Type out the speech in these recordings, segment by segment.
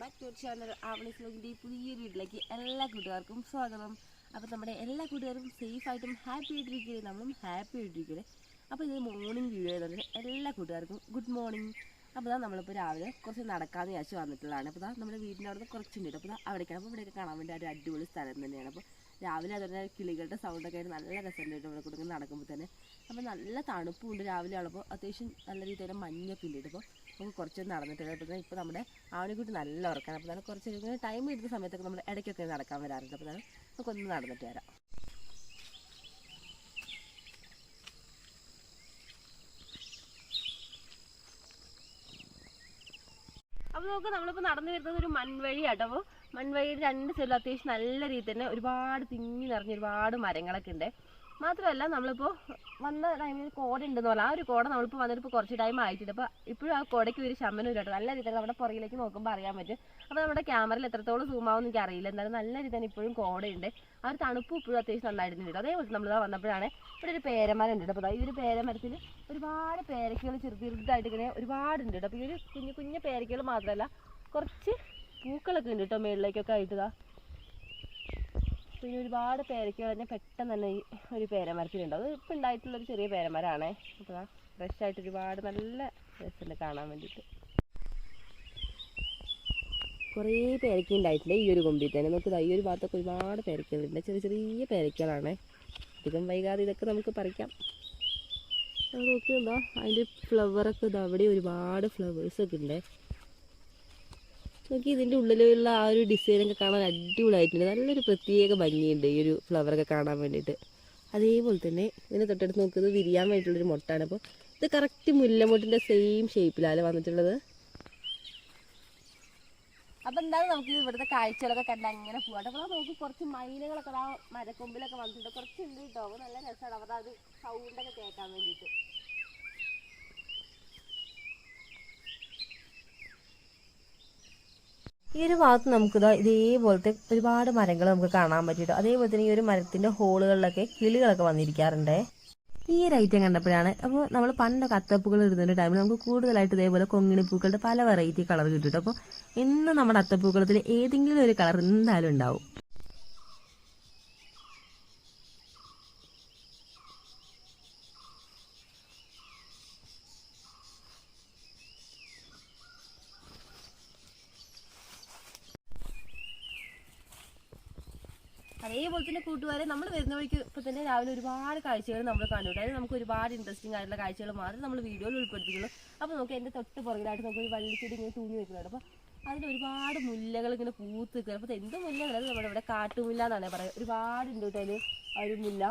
Back to channel Avani's വ്ലോഗിൻ്റെ പുതിയൊരു വീട്ടിലേക്ക് എല്ലാ കൂട്ടുകാർക്കും സ്വാഗതം. അപ്പോൾ നമ്മുടെ എല്ലാ കൂട്ടുകാരും സേഫായിട്ടും ഹാപ്പി ആയിട്ടിരിക്കുകയും നമ്മളും ഹാപ്പി ആയിട്ടിരിക്കുകയെ. അപ്പോൾ ഇത് മോർണിംഗ് വീഡിയോ ആയതുകൊണ്ട് എല്ലാ കൂട്ടുകാർക്കും ഗുഡ് മോർണിംഗ്. അപ്പോൾ ഇതാ നമ്മളിപ്പോൾ രാവിലെ കുറച്ച് നടക്കാമെന്ന് വിചാരിച്ച് വന്നിട്ടുള്ളതാണ്. അപ്പോൾ ഇതാ നമ്മുടെ വീടിൻ്റെ അവിടെ നിന്ന് കുറച്ചുണ്ട്. അപ്പോൾ ഇതാ അവിടേക്കാണ്. അപ്പോൾ ഇവിടെയൊക്കെ കാണാൻ വേണ്ടി ഒരു അടിപൊളി സ്ഥലം തന്നെയാണ്. അപ്പോൾ രാവിലെ അതുപോലെ കിളികളുടെ സൗണ്ടൊക്കെ ആയിട്ട് നല്ല രസമുണ്ട് ഇവിടെ കൂടെ നടക്കുമ്പോൾ തന്നെ. അപ്പോൾ നല്ല തണുപ്പുണ്ട് രാവിലെ ആവുമ്പോൾ. അത്യാവശ്യം നല്ല രീതിയിൽ മഞ്ഞൊക്കെ ഉണ്ട്. ഇപ്പോൾ നമുക്ക് കുറച്ചൊന്നും നടന്നിട്ടില്ല. ഇപ്പോൾ നമ്മുടെ ആവണിക്കുട്ടി നല്ല ഉറക്കാണ്. അപ്പോൾ നല്ല കുറച്ച് ടൈം എടുത്ത സമയത്തൊക്കെ നമ്മൾ ഇടയ്ക്കൊക്കെ നടക്കാൻ വരാറുണ്ട്. അപ്പോൾ നമുക്കൊന്ന് നടന്നിട്ട് വരാം. അപ്പോൾ നമുക്ക് നമ്മളിപ്പോൾ നടന്നു വരുന്നത് ഒരു മൺവഴിയാട്ടോ. അപ്പോൾ മൺവഴിയുടെ രണ്ട് സൈഡിലും അത്യാവശ്യം നല്ല രീതിയിൽ തന്നെ ഒരുപാട് തിങ്ങി നിറഞ്ഞ ഒരുപാട് മരങ്ങളൊക്കെ ഉണ്ട്. മാത്രമല്ല നമ്മളിപ്പോൾ വന്ന ടൈമിൽ കോട ഉണ്ടെന്ന് പറഞ്ഞാൽ ആ ഒരു കോട നമ്മളിപ്പോൾ വന്നിട്ട് കുറച്ച് ടൈം ആയിട്ടുണ്ട്. അപ്പോൾ ഇപ്പോഴും ആ കോടയ്ക്ക് ഒരു ശമനം ഇല്ലാട്ടോ. നല്ല രീതിയിൽ നമ്മുടെ പുറകിലേക്ക് നോക്കുമ്പോൾ അറിയാൻ പറ്റും. അപ്പോൾ നമ്മുടെ ക്യാമറയിൽ എത്രത്തോളം സൂം ആവുമെന്ന് എനിക്ക് അറിയില്ല. എന്തായാലും നല്ല രീതിയിൽ തന്നെ ഇപ്പോഴും കോടയുണ്ട്. ആ ഒരു തണുപ്പ് ഇപ്പോഴും അത്യാവശ്യം നന്നായിട്ടുണ്ട്. അതേപോലെ നമ്മളിതാ വന്നപ്പോഴാണ് ഇവിടെ ഒരു പേരമരം ഉണ്ട്. അപ്പോൾ ഈ ഒരു പേരമരത്തിൽ ഒരുപാട് പേരക്കകൾ ചെറുതായിട്ട് ഇങ്ങനെ ഒരുപാടുണ്ട് കേട്ടോ. അപ്പോൾ ഈ ഒരു കുഞ്ഞു കുഞ്ഞു പേരക്കകൾ മാത്രമല്ല കുറച്ച് പൂക്കളൊക്കെ ഉണ്ട് കേട്ടോ മേളിലേക്കൊക്കെ ആയിട്ടാ. പിന്നെ ഒരുപാട് പേരക്കകൾ തന്നെ പെട്ടെന്ന് തന്നെ ഈ ഒരു പേരമരത്തിലുണ്ട്. അത് ഇപ്പം ഉണ്ടായിട്ടുള്ളൊരു ചെറിയ പേരമരമാണേ. അപ്പോൾ ഫ്രഷ് ആയിട്ട് ഒരുപാട് നല്ല രസമുണ്ട് കാണാൻ വേണ്ടിയിട്ട്. കുറേ പേരക്ക ഉണ്ടായിട്ടില്ല ഈ ഒരു കൊമ്പിൽ തന്നെ. നമുക്ക് ഈ ഒരു ഭാഗത്തൊക്കെ ഒരുപാട് പേരക്കകളുണ്ട്. ചെറിയ ചെറിയ പേരക്കകളാണ്. അധികം വൈകാതെ ഇതൊക്കെ നമുക്ക് പറിക്കാം. അത് നോക്കുന്നുണ്ടോ അതിൻ്റെ ഫ്ലവറൊക്കെ ഇത് അവിടെ ഒരുപാട് ഫ്ലവേഴ്സൊക്കെ ഉണ്ട്. നോക്കി ഇതിൻ്റെ ഉള്ളിലുള്ള ആ ഒരു ഡിസൈനൊക്കെ കാണാൻ അടിപൊളിയായിട്ടുണ്ട്. നല്ലൊരു പ്രത്യേക ഭംഗിയുണ്ട് ഈ ഒരു ഫ്ലവറൊക്കെ കാണാൻ വേണ്ടിയിട്ട്. അതേപോലെ തന്നെ ഇതിൻ്റെ തൊട്ടടുത്ത് നോക്കുന്നത് വിരിയാൻ വേണ്ടിയിട്ടുള്ളൊരു മുട്ടാണ്. അപ്പോൾ ഇത് കറക്റ്റ് മുല്ലമുട്ടിൻ്റെ സെയിം ഷേപ്പിലാണ് വന്നിട്ടുള്ളത്. അപ്പം എന്തായാലും നമുക്ക് ഇവിടുത്തെ കാഴ്ചകളൊക്കെ കണ്ട് അങ്ങനെ പോകാം. അപ്പോൾ നമുക്ക് കുറച്ച് മൈനകളൊക്കെ ആ മരക്കൊമ്പിലൊക്കെ വന്നിട്ടുണ്ട്. കുറച്ചുണ്ട് കേട്ടോ. അപ്പോൾ നല്ല രസമാണ്. അപ്പോൾ അത് സൗണ്ടൊക്കെ കേൾക്കാൻ വേണ്ടിയിട്ട്. ഈ ഒരു ഭാഗത്ത് നമുക്കിതാ ഇതേപോലത്തെ ഒരുപാട് മരങ്ങൾ നമുക്ക് കാണാൻ പറ്റിയിട്ട്. അതേപോലെ തന്നെ ഈ ഒരു മരത്തിൻ്റെ ഹോളുകളിലൊക്കെ കിളികളൊക്കെ വന്നിരിക്കാറുണ്ട്. ഈ ഒരു ഐറ്റം കണ്ടപ്പോഴാണ് അപ്പോൾ നമ്മൾ പണ്ടൊക്കെ അത്തപ്പൂക്കൾ ഇടുന്ന ടൈമിൽ നമുക്ക് കൂടുതലായിട്ട് ഇതേപോലെ കൊങ്ങിണിപ്പൂക്കളുടെ പല വെറൈറ്റി കളർ കിട്ടും. അപ്പോൾ ഇന്ന് നമ്മുടെ അത്തപ്പൂക്കളത്തിൽ ഏതെങ്കിലും ഒരു കളർ എന്തായാലും ഉണ്ടാവും. അതേപോലെ തന്നെ കൂട്ടുകാരെ നമ്മൾ വരുന്ന വഴിക്ക് ഇപ്പോൾ തന്നെ രാവിലെ ഒരുപാട് കാഴ്ചകൾ നമ്മൾ കണ്ടുപിടിക്കും. അതായത് നമുക്ക് ഒരുപാട് ഇൻട്രസ്റ്റിംഗ് ആയിട്ടുള്ള കാഴ്ചകൾ മാത്രമേ നമ്മൾ വീഡിയോയിൽ ഉൾപ്പെടുത്തിയുള്ളൂ. അപ്പോൾ നമുക്ക് എൻ്റെ തൊട്ട് പുറകിലായിട്ട് നമുക്ക് ഒരു വള്ളിച്ചെടി ഇങ്ങനെ തൂങ്ങി വെക്കുന്നുണ്ട്. അപ്പോൾ അതിൽ ഒരുപാട് മുല്ലകൾ ഇങ്ങനെ പൂത്ത് നിൽക്കുക. അപ്പോൾ എന്ത് മുല്ലകൾ നമ്മുടെ ഇവിടെ കാട്ടുമുല്ല എന്നാണ് പറയുക. ഒരുപാടുണ്ട് കേട്ടോ അതിൽ ആ ഒരു മുല്ല.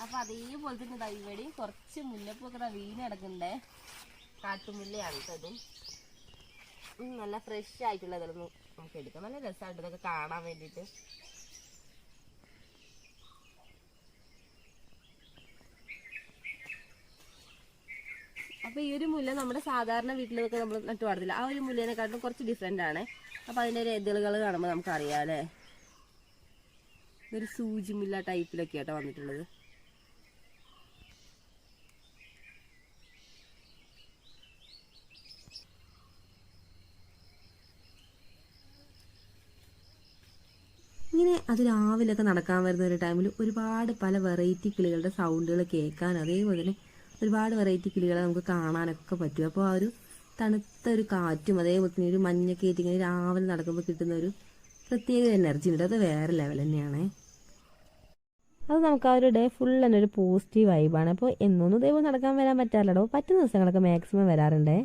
അപ്പോൾ അതേപോലെ തന്നെ ഇവിടെയും കുറച്ച് മുല്ലപ്പൊക്കെ വീണ് കിടക്കണ്ടേ. കാട്ടുമുല്ലയാണ് കേട്ടോ. ഇതും നല്ല ഫ്രഷ് ആയിട്ടുള്ള ഇതൊന്നും നമുക്ക് എടുക്കാം. നല്ല രസമായിട്ട് ഇതൊക്കെ കാണാൻ വേണ്ടിയിട്ട്. അപ്പോൾ ഈ ഒരു മുല്ല നമ്മുടെ സാധാരണ വീട്ടിലൊക്കെ നമ്മൾ നട്ടു പാടത്തില്ല. ആ ഒരു മുല്ലേനെക്കാട്ടും കുറച്ച് ഡിഫറെൻ്റ് ആണ്. അപ്പോൾ അതിൻ്റെ ഒരു ഇതളുകൾ കാണുമ്പോൾ നമുക്കറിയാം അല്ലേ. ഇതൊരു സൂചി മുല്ല ടൈപ്പിലൊക്കെ ആട്ടോ വന്നിട്ടുള്ളത്. ഇങ്ങനെ അത് രാവിലെയൊക്കെ നടക്കാൻ വരുന്ന ഒരു ടൈമിൽ ഒരുപാട് പല വെറൈറ്റി കിളികളുടെ സൗണ്ടുകൾ കേൾക്കാൻ, അതേപോലെ തന്നെ ഒരുപാട് വെറൈറ്റി കിളികളെ നമുക്ക് കാണാനൊക്കെ പറ്റും. അപ്പോൾ ആ ഒരു തണുത്ത ഒരു കാറ്റും അതേപോലെ തന്നെ ഒരു മഞ്ഞൊക്കെ ഇങ്ങനെ രാവിലെ നടക്കുമ്പോൾ കിട്ടുന്ന ഒരു പ്രത്യേക എനർജി ഉണ്ട്. അത് വേറെ ലെവൽ തന്നെയാണേ. അത് നമുക്ക് ആ ഒരു ഡേ ഫുൾ തന്നെ ഒരു പോസിറ്റീവ് വൈബാണ്. അപ്പോൾ എന്നൊന്നും ഇതേപോലെ നടക്കാൻ വരാൻ പറ്റാറില്ലടോ. പറ്റുന്ന ദിവസങ്ങളൊക്കെ മാക്സിമം വരാറുണ്ടേ.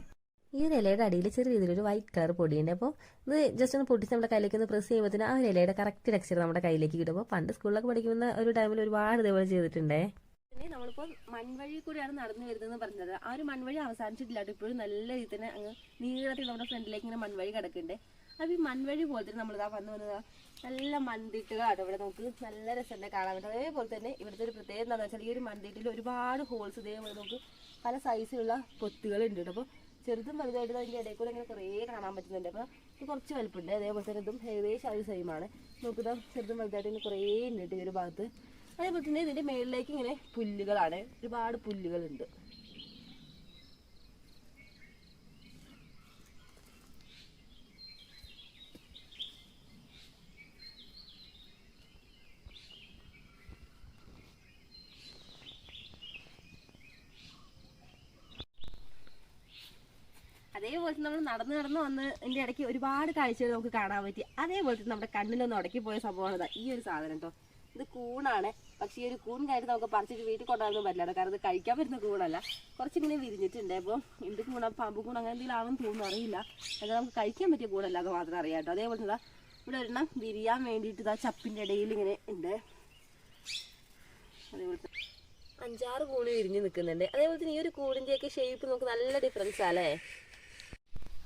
ഈ ഒരു ഇലയുടെ അടിയിൽ ചെറിയ രീതിയിലൊരു വൈറ്റ് കളർ പൊടിയുണ്ട്. അപ്പോൾ ഇത് ജസ്റ്റ് ഒന്ന് പൊട്ടിച്ച് നമ്മുടെ കയ്യിലേക്ക് ഒന്ന് പ്രസ് ചെയ്യുമ്പോഴത്തേന് ആ ഒരു ഇലയുടെ കറക്റ്റ് ടെക്സ്ചർ നമ്മുടെ കയ്യിലേക്ക് കിട്ടും. അപ്പോൾ പണ്ട് സ്കൂളിലൊക്കെ പഠിക്കുന്ന ഒരു ടൈമിൽ ഒരുപാട് ഇതേപോലെ ചെയ്തിട്ടുണ്ടേ. പിന്നെ നമ്മളിപ്പോൾ മൺവഴി കൂടിയാണ് നടന്നു വരുന്നതെന്ന് പറഞ്ഞത്. ആ ഒരു മൺവഴി അവസാനിച്ചിട്ടില്ലാട്ടോ. ഇപ്പോഴും നല്ല രീതിയിൽ തന്നെ അങ്ങ് നീളത്തിൽ നമ്മുടെ ഫ്രണ്ടിലേക്ക് ഇങ്ങനെ മൺവഴി കിടക്കുന്നുണ്ട്. അപ്പോൾ ഈ മൺവഴി പോലെ തന്നെ നമ്മളിതാ വന്നതാ നല്ല മൺതിട്ടുകളാണ് ഇവിടെ നമുക്ക് നല്ല രസം കാണാൻ പറ്റും. അതേപോലെ തന്നെ ഇവിടുത്തെ ഒരു പ്രത്യേകത എന്താണെന്ന് വെച്ചാൽ ഈ ഒരു മൺതിട്ടിൽ ഒരുപാട് ഹോൾസ് ഇതേപോലെ നമുക്ക് പല സൈസിലുള്ള പൊത്തുകളുണ്ട് കേട്ടോ. അപ്പോൾ ചെറുതും വലുതായിട്ട് അതിൻ്റെ ഇടയിൽ കൂടെ ഇങ്ങനെ കുറേ കാണാൻ പറ്റുന്നുണ്ട്. അപ്പോൾ ഇത് കുറച്ച് വലുപ്പമുണ്ട്. അതേപോലെ തന്നെ ഇതും ഏകദേശം അത് സെയിമാണ്. നോക്കുക, ചെറുതും വലുതായിട്ട് ഇങ്ങനെ കുറേ ഉണ്ട് കേട്ടോ ഈ ഒരു ഭാഗത്ത്. അതേപോലെ തന്നെ ഇതിൻ്റെ മേളിലേക്ക് ഇങ്ങനെ പുല്ലുകളാണ്, ഒരുപാട് പുല്ലുകളുണ്ട്. അതേപോലെ നമ്മൾ നടന്ന് വന്ന് ഇതിൻ്റെ ഇടയ്ക്ക് ഒരുപാട് കാഴ്ചകൾ നമുക്ക് കാണാൻ പറ്റി. അതേപോലെ തന്നെ നമ്മുടെ കണ്ണിലൊന്ന് ഉടക്കി പോയ സംഭവമാണ് ഈ ഒരു സാധനം കേട്ടോ. ഇത് കൂണാണ്. പക്ഷേ ഈ ഒരു കൂൺ കഴിഞ്ഞിട്ട് നമുക്ക് പറിച്ചിട്ട് വീട്ടിൽ കൊണ്ടുവരാനൊന്നും പറ്റില്ല, കാരണം ഇത് കഴിക്കാൻ പറ്റുന്ന കൂണല്ല. കുറച്ചിങ്ങനെ വിരിഞ്ഞിട്ടുണ്ട്. അപ്പോൾ എന്ത് കൂണ, പാമ്പ് കൂൺ അങ്ങനെ എന്തെങ്കിലും ആണെന്ന് തോന്നുന്നു, അറിയില്ല. അത് നമുക്ക് കഴിക്കാൻ പറ്റിയ കൂണല്ല, അത് മാത്രം അറിയാം കേട്ടോ. അതേപോലെ തന്നെ ഇവിടെ ഒരെണ്ണം വിരിയാൻ വേണ്ടിയിട്ട് ഇതാ ചപ്പിൻ്റെ ഇടയിൽ ഇങ്ങനെ ഉണ്ട്. അതേപോലെ 5-6 കൂണ് വിരിഞ്ഞ് നിൽക്കുന്നുണ്ട്. അതേപോലെ തന്നെ ഈ ഒരു കൂടിൻ്റെയൊക്കെ ഷേപ്പ് നമുക്ക് നല്ല ഡിഫറൻസ് അല്ലേ.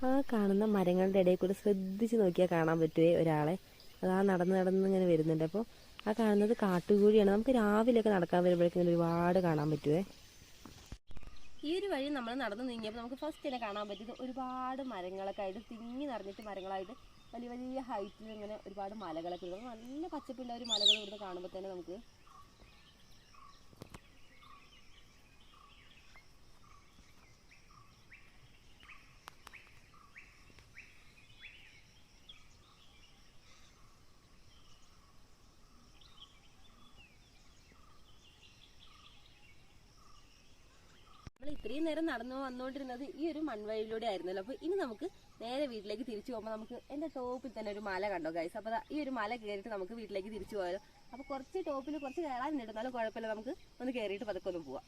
ആ കാണുന്ന മരങ്ങളുടെ ഇടയിൽ കൂടെ ശ്രദ്ധിച്ച് നോക്കിയാൽ കാണാൻ പറ്റുമേ ഒരാളെ. അത് ആ നടന്ന് ഇങ്ങനെ വരുന്നുണ്ട്. അപ്പോൾ ആ കാണുന്നത് കാട്ടുകോഴിയാണ്. നമുക്ക് രാവിലെയൊക്കെ നടക്കാൻ വരുമ്പോഴേക്കും ഇങ്ങനെ ഒരുപാട് കാണാൻ പറ്റുമേ. ഈ ഒരു വഴി നമ്മൾ നടന്നു നീങ്ങിയപ്പോൾ നമുക്ക് ഫസ്റ്റ് തന്നെ കാണാൻ പറ്റിയത് ഒരുപാട് മരങ്ങളൊക്കെ ആയിട്ട് തിങ്ങി നിറഞ്ഞിട്ട് മരങ്ങളായിട്ട് വലിയ വലിയ ഹൈറ്റിൽ ഇങ്ങനെ ഒരുപാട് മലകളൊക്കെ ഉണ്ട്. നല്ല പച്ചപ്പുള്ള ഒരു മലകൾ ഇവിടുന്ന് കാണുമ്പോൾ തന്നെ നമുക്ക് ഇത്രയും നേരം നടന്നു വന്നുകൊണ്ടിരുന്നത് ഈ ഒരു മൺവഴിയിലൂടെ ആയിരുന്നല്ലോ. അപ്പോൾ ഇനി നമുക്ക് നേരെ വീട്ടിലേക്ക് തിരിച്ചു പോകുമ്പോൾ നമുക്ക് എൻ്റെ ടോപ്പിൽ തന്നെ ഒരു മല കണ്ടോ ഗൈസ്. അപ്പോൾ ഈ ഒരു മല കയറിയിട്ട് നമുക്ക് വീട്ടിലേക്ക് തിരിച്ചു പോയാലോ. അപ്പോൾ കുറച്ച് ടോപ്പിൽ കുറച്ച് കയറാനുണ്ട്, എന്നാലും കുഴപ്പമില്ല, നമുക്ക് ഒന്ന് കയറിയിട്ട് പതുക്കെ ഒന്ന് പോവാം.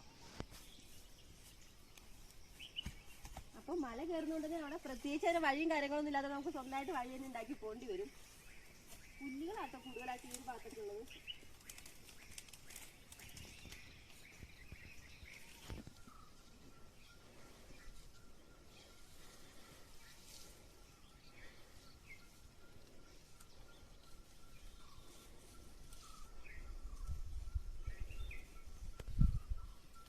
അപ്പോൾ മല കയറുന്നതുകൊണ്ട് തന്നെ അവിടെ പ്രത്യേകിച്ച് ഒരു വഴിയും കാര്യങ്ങളൊന്നും ഇല്ലാതെ നമുക്ക് സ്വന്തമായിട്ട് വഴി തന്നെ ഉണ്ടാക്കി പോകേണ്ടി വരും. പുല്ലുകളാട്ടോ കൂടുതലായിട്ട് ഈ ഒരു ഭാഗത്തുള്ളത്.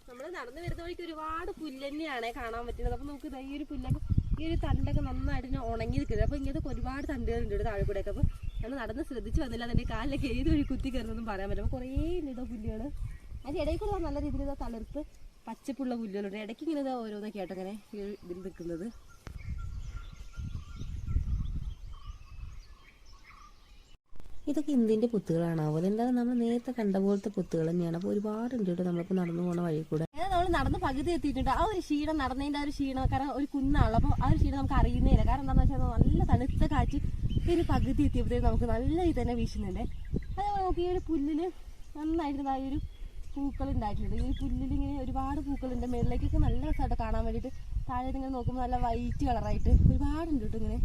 നമ്മൾ നടന്നു വരുന്ന വഴിക്ക് ഒരുപാട് പുല്ല് തന്നെയാണ് കാണാൻ പറ്റുന്നത്. അപ്പോൾ നമുക്ക് ഈ ഒരു പുല്ലൊക്കെ ഈ ഒരു തണ്ടൊക്കെ നന്നായിട്ട് ഉണങ്ങി നിൽക്കുന്നത്. അപ്പോൾ ഇങ്ങനത്തെ ഒരുപാട് തണ്ടുകളുണ്ട് ഇവിടെ താഴെ കൂടെയൊക്കെ. അപ്പോൾ നമ്മൾ നടന്ന് ശ്രദ്ധിച്ച് വന്നില്ല, അതിൻ്റെ കാലിലൊക്കെ ഏത് വഴി കുത്തി കയറുന്നൊന്നും പറയാൻ പറ്റും. അപ്പോൾ കുറേ ഉണ്ട് പുല്ലുകൾ. അതിൻ്റെ ഇടയിൽ കൂടെ നല്ല രീതിയിൽ തളിർത്ത് പച്ചപ്പുള്ള പുല്ലുകളുണ്ട്. ഇടയ്ക്ക് ഇങ്ങനെ ഓരോന്നൊക്കെ ആയിട്ട് ഇങ്ങനെ ഇതിൽ നിൽക്കുന്നത്. ഇതൊക്കെ എന്തിൻ്റെ പുത്തുകളാണാവോ? അതെന്തായാലും നമ്മൾ നേരത്തെ കണ്ട പോലത്തെ പുത്തുകൾ തന്നെയാണ്. അപ്പോൾ ഒരുപാടുണ്ട് കേട്ടോ നമ്മളിപ്പോൾ നടന്നു പോകുന്ന വഴി കൂടെ. നമ്മൾ നടന്ന് പകുതി എത്തിയിട്ടുണ്ട്. ആ ഒരു ക്ഷീണം, നടന്നതിൻ്റെ ആ ഒരു ക്ഷീണം, കാരണം ഒരു കുന്നാണല്ലോ. അപ്പോൾ ആ ഒരു ക്ഷീണം നമുക്ക് അറിയുന്നേയില്ല. കാരണം എന്താണെന്ന് വെച്ചാൽ നല്ല തണുത്ത കാറ്റ് ഈ ഒരു പകുതി എത്തിയപ്പോഴത്തേക്കും നമുക്ക് നല്ല ഇത് തന്നെ വീശുന്നുണ്ട്. അതേപോലെ നമുക്ക് ഈ ഒരു പുല്ലിൽ നന്നായിട്ട് ആ ഒരു പൂക്കൾ ഉണ്ടായിട്ടുണ്ട്. ഈ പുല്ലിൽ ഇങ്ങനെ ഒരുപാട് പൂക്കളുണ്ട്. മേളിലേക്കൊക്കെ നല്ല രസമായിട്ട് കാണാൻ വേണ്ടിയിട്ട്. താഴെ ഇങ്ങനെ നോക്കുമ്പോൾ നല്ല വൈറ്റ് കളറായിട്ട് ഒരുപാടുണ്ട് കേട്ടോ ഇങ്ങനെ.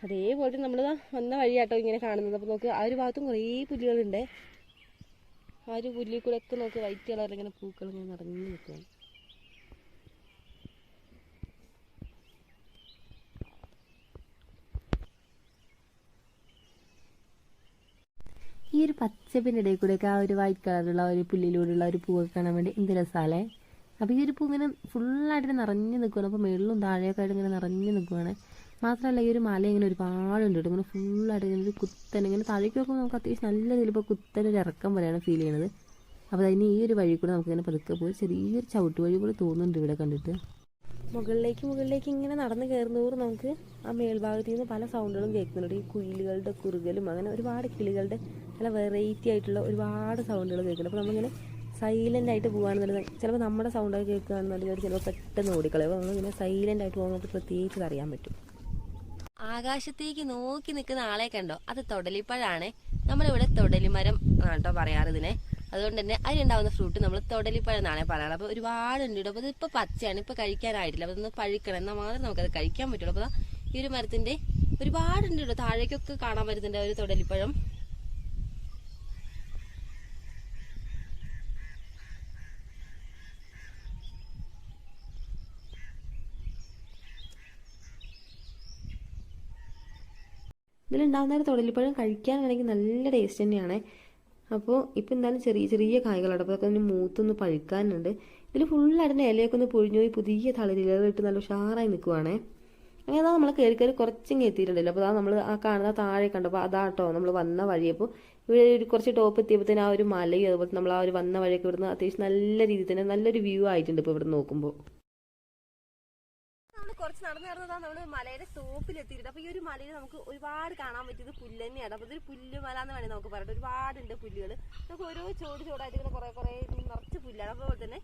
അതേപോലെ നമ്മൾ വന്ന വഴിയാട്ടോ ഇങ്ങനെ കാണുന്നത്. അപ്പോൾ നോക്ക്, ആ ഒരു ഭാഗത്തും കുറേ പുല്ലുകളുണ്ട്. ആ ഒരു പുല്ലിൽ കൂടെ ഒക്കെ നോക്ക് വൈറ്റ് കളറിൽ ഇങ്ങനെ പൂക്കൾ ഇങ്ങനെ നിറഞ്ഞു നിൽക്കുകയാണ്. ഈ ഒരു പച്ചപ്പിൻ്റെ ഇടയിൽ കൂടെയൊക്കെ ആ ഒരു വൈറ്റ് കളറുള്ള ഒരു പുല്ലിലൂടെയുള്ള ഒരു പൂവൊക്കെ കാണാൻ വേണ്ടി എന്ത് രസമല്ലേ. അപ്പോൾ ഈ ഒരു പൂ ഇങ്ങനെ ഫുള്ളായിട്ട് നിറഞ്ഞു നിൽക്കുകയാണ്. അപ്പോൾ മേളിലും താഴെയൊക്കെ ആയിട്ട് ഇങ്ങനെ നിറഞ്ഞു നിൽക്കുകയാണ്. മാത്രമല്ല ഈ ഒരു മല ഇങ്ങനെ ഒരുപാടുണ്ട് കേട്ടോ. ഇങ്ങനെ ഫുള്ളായിട്ട് ഇങ്ങനെ ഒരു കുത്തനെ ഇങ്ങനെ താഴേക്ക് നോക്കുമ്പോൾ നമുക്ക് അത്യാവശ്യം നല്ല ചിലപ്പോൾ കുത്തനൊരു ഇറക്കം പോലെയാണ് ഫീൽ ചെയ്യണത്. അപ്പോൾ അതിന് ഈ ഒരു വഴി കൂടെ നമുക്കിങ്ങനെ പതുക്കെ പോയി ചെറിയൊരു ചവിട്ട് വഴി പോലെ തോന്നുന്നുണ്ട് ഇവിടെ കണ്ടിട്ട്. മുകളിലേക്ക് ഇങ്ങനെ നടന്ന് കയറുന്നതോറും നമുക്ക് ആ മേൽഭാഗത്ത് നിന്ന് പല സൗണ്ടുകളും കേൾക്കുന്നുണ്ട്. ഈ കുയിലുകളുടെ കുറുകലും അങ്ങനെ ഒരുപാട് കിളികളുടെ നല്ല വെറൈറ്റി ആയിട്ടുള്ള ഒരുപാട് സൗണ്ടുകൾ കേൾക്കുന്നുണ്ട്. അപ്പോൾ നമ്മളിങ്ങനെ സൈലൻ്റ് ആയിട്ട് പോകുകയാണെന്നുണ്ടെങ്കിൽ ചിലപ്പോൾ നമ്മുടെ സൗണ്ടൊക്കെ കേൾക്കുകയാണെന്നുണ്ടെങ്കിൽ ചിലപ്പോൾ പെട്ടെന്ന് ഓടിക്കളയും. അപ്പോൾ നമ്മളിങ്ങനെ സൈലൻ്റ് ആയിട്ട് പോകുമ്പോൾ നമുക്ക് പ്രത്യേകിച്ച് അറിയാൻ പറ്റും. ആകാശത്തേക്ക് നോക്കി നിൽക്കുന്ന ആളെ കണ്ടോ? അത് തൊടലിപ്പഴാണ്. നമ്മളിവിടെ തൊടലിമരം കേട്ടോ പറയാറ് ഇതിനെ. അതുകൊണ്ട് തന്നെ അതിലുണ്ടാവുന്ന ഫ്രൂട്ട് നമ്മൾ തൊടലിപ്പഴം എന്നാണ് പറയാറ്. അപ്പോൾ ഒരുപാടുണ്ട് കേട്ടോ. അപ്പോൾ ഇതിപ്പോൾ പച്ചയാണ്, ഇപ്പോൾ കഴിക്കാനായിട്ടില്ല. അപ്പോൾ ഇതൊന്ന് പഴുക്കണം, എന്നാൽ മാത്രമേ നമുക്കത് കഴിക്കാൻ പറ്റുള്ളൂ. അപ്പോൾ ഈ ഒരു മരത്തിൻ്റെ ഒരുപാടുണ്ട് കേട്ടോ. താഴേക്കൊക്കെ കാണാൻ പറ്റുന്നുണ്ട് ഒരു തൊടലിപ്പഴം. ഇതിലുണ്ടാകുന്ന ഒരു തൊടലിപ്പഴം കഴിക്കാനാണെങ്കിൽ നല്ല ടേസ്റ്റ് തന്നെയാണ്. അപ്പോൾ ഇപ്പം എന്തായാലും ചെറിയ ചെറിയ കായ്കളാണ്. അപ്പോൾ അതൊക്കെ ഒന്ന് മൂത്തൊന്ന് പഴുക്കാനുണ്ട്. ഇതിൽ ഫുള്ളായിട്ട് ഇലയൊക്കെ ഒന്ന് പൊഴിഞ്ഞു പോയി പുതിയ തളിരിലകളിട്ട് നല്ല ഉഷാറായി നിൽക്കുവാണേ. അങ്ങനെ നമ്മൾ കയറി കയറി കുറച്ചിങ്ങ് എത്തിയിട്ടുണ്ടല്ലോ. അപ്പോൾ നമ്മൾ ആ കാണുന്ന താഴെ കണ്ടപ്പോൾ അതാട്ടോ നമ്മൾ വന്ന വഴിയപ്പോൾ ഇവിടെ ഒരു കുറച്ച് ടോപ്പ് എത്തിയപ്പോഴത്തേനും ആ ഒരു മലയും അതുപോലെ നമ്മൾ ആ ഒരു വന്ന വഴിയൊക്കെ ഇവിടുന്ന് അത്യാവശ്യം നല്ല രീതിയിൽ തന്നെ നല്ലൊരു വ്യൂ ആയിട്ടുണ്ട് ഇപ്പോൾ ഇവിടെ നോക്കുമ്പോൾ. നമ്മൾ കുറച്ച് നടന്നതാണ് നമ്മൾ മലയുടെ ടോപ്പിൽ എത്തിയിട്ട്. അപ്പോൾ ഈ ഒരു മലയിൽ നമുക്ക് ഒരുപാട് കാണാൻ പറ്റിയത് പുല്ല് തന്നെയാണ്. അപ്പോൾ ഇതൊരു പുല്ലുമല എന്ന് വേണമെങ്കിൽ നമുക്ക് പറയാം. ഒരുപാടുണ്ട് പുല്ലുകൾ. നമുക്ക് ഓരോ ചോടായിട്ട് ഇങ്ങനെ കുറേ നിറച്ച് പുല്ലാണ്. അപ്പോൾ തന്നെ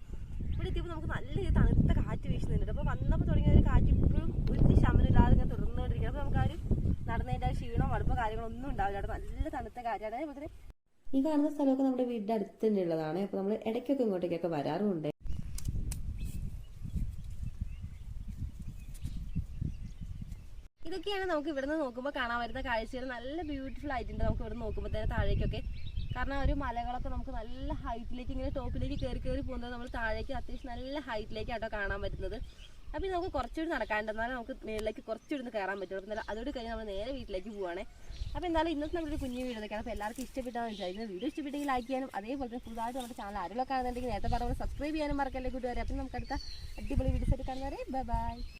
ഇവിടെ എത്തിയപ്പോൾ നമുക്ക് നല്ല രീതിയിൽ തണുത്ത കാറ്റ് വീശുന്നുണ്ട്. അപ്പോൾ വന്നപ്പോൾ തുടങ്ങിയ ഒരു കാറ്റ് ഇപ്പോഴും ഒരു ശമനമില്ലാതെ ഇങ്ങനെ തുടർന്നുകൊണ്ടിരിക്കുന്നത്. അപ്പോൾ നമുക്ക് ആ ഒരു നടന്നതിൻ്റെ ക്ഷീണോ മടുപ്പോ കാര്യങ്ങളൊന്നും ഉണ്ടാവില്ല. അവിടെ നല്ല തണുത്ത കാറ്റാണ്. അതേപോലെ തന്നെ ഈ കാണുന്ന സ്ഥലമൊക്കെ നമ്മുടെ വീടിൻ്റെ അടുത്ത് തന്നെ ഉള്ളതാണ്. അപ്പോൾ നമ്മൾ ഇടയ്ക്കൊക്കെ ഇങ്ങോട്ടേക്കൊക്കെ വരാറുമുണ്ട്. ഇതൊക്കെയാണ് നമുക്ക് ഇവിടുന്ന് നോക്കുമ്പോൾ കാണാൻ വരുന്ന കാഴ്ചകൾ. നല്ല ബ്യൂട്ടിഫുൾ ആയിട്ടുണ്ട് നമുക്ക് ഇവിടെ നോക്കുമ്പോൾ തന്നെ താഴേക്കൊക്കെ. കാരണം ഒരു മലകളൊക്കെ നമുക്ക് നല്ല ഹൈറ്റിലേക്ക് ഇങ്ങനെ ടോപ്പിലേക്ക് കയറി പോകുന്നത് നമ്മൾ താഴേക്ക് അത്യാവശ്യം നല്ല ഹൈറ്റിലേക്കാട്ടോ കാണാൻ പറ്റുന്നത്. അപ്പോൾ നമുക്ക് കുറച്ചുകൂടി നടക്കാണ്ട്, എന്നാലും നമുക്ക് മേളിലേക്ക് കുറച്ചുകൂടി കയറാൻ പറ്റുള്ളൂ. അപ്പോൾ അതോട് കഴിഞ്ഞ് നമ്മൾ നേരെ വീട്ടിലേക്ക് പോവുകയാണ്. അപ്പോൾ എന്തായാലും ഇന്നത്തെ നമ്മളൊരു കുഞ്ഞു വീഡിയോ ഒക്കെയാണ്. അപ്പോൾ എല്ലാവർക്കും ഇഷ്ടപ്പെട്ടാന്ന് വിചാരിക്കുന്നത്. വീഡിയോ ഇഷ്ടപ്പെട്ടെങ്കിൽ ലൈക്ക് ചെയ്യാനും അതേപോലെ തന്നെ പുതുതായിട്ട് നമ്മുടെ ചാനൽ ആരെങ്കിലും കാണുന്നുണ്ടെങ്കിൽ നേരത്തെ പറഞ്ഞ സബ്സ്ക്രൈബ് ചെയ്യാനും മറക്കല്ലേ കൂട്ടുകാരെ. അപ്പോൾ നമുക്ക് അടുത്ത അടിപൊളി വീഡിയോസ് ആയിട്ട് കാണുന്നവരെ ബൈ ബൈ.